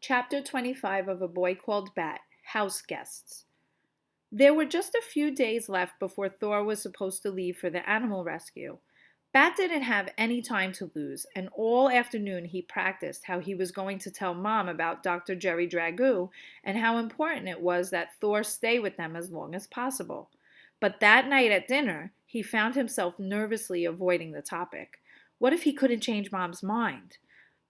Chapter 25 of A Boy Called Bat, House Guests. There were just a few days left before Thor was supposed to leave for the animal rescue. Bat didn't have any time to lose, and all afternoon he practiced how he was going to tell Mom about Dr. Jerry Dragoo and how important it was that Thor stay with them as long as possible. But that night at dinner, he found himself nervously avoiding the topic. What if he couldn't change Mom's mind?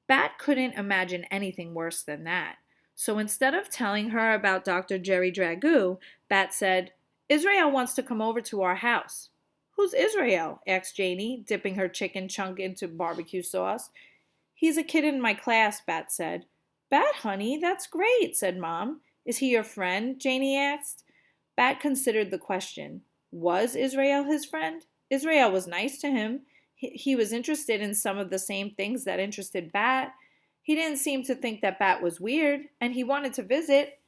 Bat couldn't imagine anything worse than that. So instead of telling her about Dr. Jerry Dragoo, Bat said, Israel wants to come over to our house. Who's Israel? Asked Janie, dipping her chicken chunk into barbecue sauce. He's a kid in my class, Bat said. Bat, honey, that's great, said Mom. Is he your friend? Janie asked. Bat considered the question. Was Israel his friend? Israel was nice to him. He was interested in some of the same things that interested Bat. He didn't seem to think that Bat was weird, and he wanted to visit.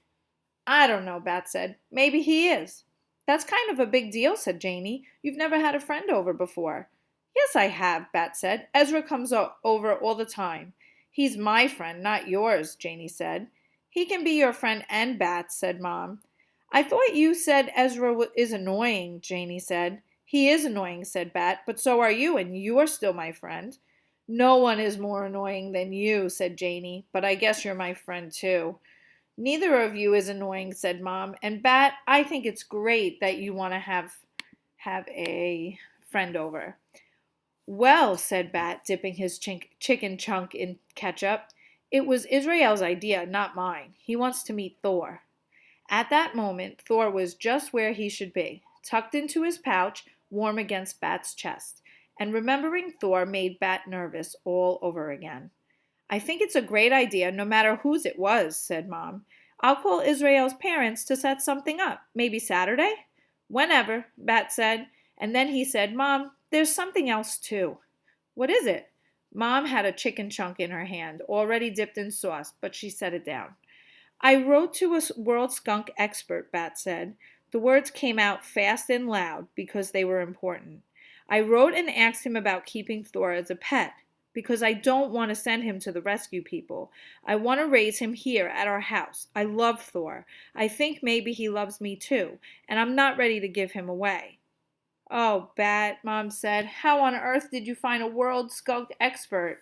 I don't know, Bat said. Maybe he is. That's kind of a big deal, said Janie. You've never had a friend over before. Yes, I have, Bat said. Ezra comes over all the time. He's my friend, not yours, Janie said. He can be your friend and Bat's, said Mom. I thought you said Ezra is annoying, Janie said. He is annoying, said Bat, but so are you, and you are still my friend. No one is more annoying than you, said Janie, but I guess you're my friend too. Neither of you is annoying, said Mom, and Bat, I think it's great that you want to have a friend over. Well, said Bat, dipping his chicken chunk in ketchup, it was Israel's idea, not mine. He wants to meet Thor. At that moment, Thor was just where he should be, tucked into his pouch, warm against Bat's chest. And remembering Thor made Bat nervous all over again. I think it's a great idea, no matter whose it was, said Mom. I'll call Israel's parents to set something up. Maybe Saturday? Whenever, Bat said. And then he said, Mom, there's something else too. What is it? Mom had a chicken chunk in her hand, already dipped in sauce, but she set it down. I wrote to a world skunk expert, Bat said. The words came out fast and loud because they were important. I wrote and asked him about keeping Thor as a pet because I don't want to send him to the rescue people. I want to raise him here at our house. I love Thor. I think maybe he loves me too, and I'm not ready to give him away. Oh, Bat, Mom said, how on earth did you find a world skunk expert?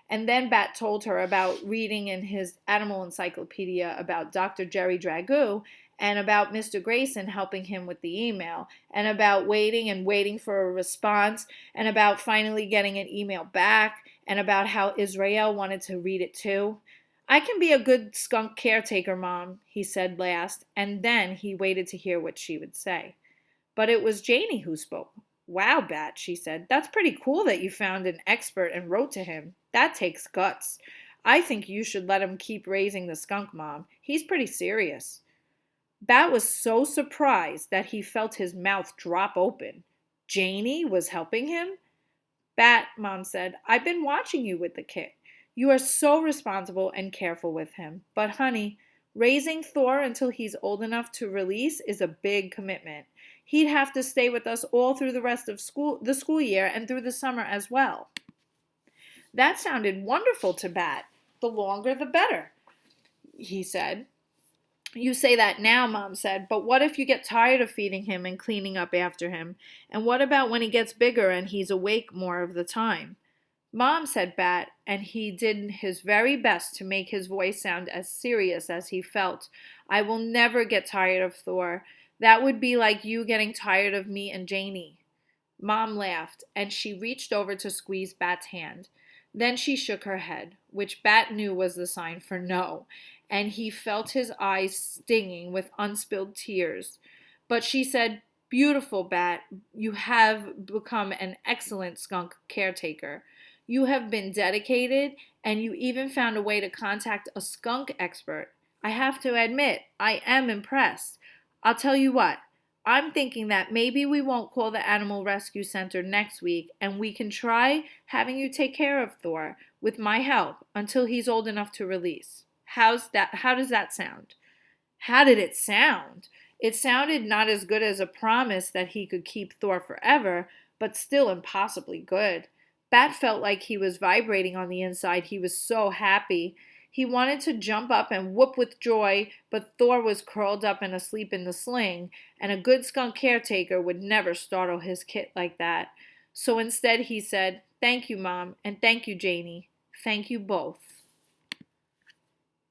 And then Bat told her about reading in his animal encyclopedia about Dr. Jerry Dragoo and about Mr. Grayson helping him with the email and about waiting and waiting for a response and about finally getting an email back and about how Israel wanted to read it too. I can be a good skunk caretaker, Mom, he said last, and then he waited to hear what she would say. But it was Janie who spoke. Wow, Bat, she said. That's pretty cool that you found an expert and wrote to him. That takes guts. I think you should let him keep raising the skunk, Mom. He's pretty serious. Bat was so surprised that he felt his mouth drop open. Janie was helping him? Bat, Mom said, I've been watching you with the kid. You are so responsible and careful with him. But, honey, raising Thor until he's old enough to release is a big commitment. He'd have to stay with us all through the rest of the school year and through the summer as well. That sounded wonderful to Bat. The longer the better, he said. You say that now, Mom said, but what if you get tired of feeding him and cleaning up after him? And what about when he gets bigger and he's awake more of the time? Mom, said Bat, and he did his very best to make his voice sound as serious as he felt. I will never get tired of Thor. That would be like you getting tired of me and Janie. Mom laughed, and she reached over to squeeze Bat's hand. Then she shook her head, which Bat knew was the sign for no, and he felt his eyes stinging with unspilled tears. But she said, Beautiful, Bat, you have become an excellent skunk caretaker. You have been dedicated, and you even found a way to contact a skunk expert. I have to admit, I am impressed. I'll tell you what, I'm thinking that maybe we won't call the Animal Rescue Center next week and we can try having you take care of Thor with my help until he's old enough to release. How does that sound? How did it sound? It sounded not as good as a promise that he could keep Thor forever, but still impossibly good. Bat felt like he was vibrating on the inside. He was so happy. He wanted to jump up and whoop with joy, but Thor was curled up and asleep in the sling, and a good skunk caretaker would never startle his kit like that. So instead he said, "Thank you, Mom, and thank you, Janie. Thank you both."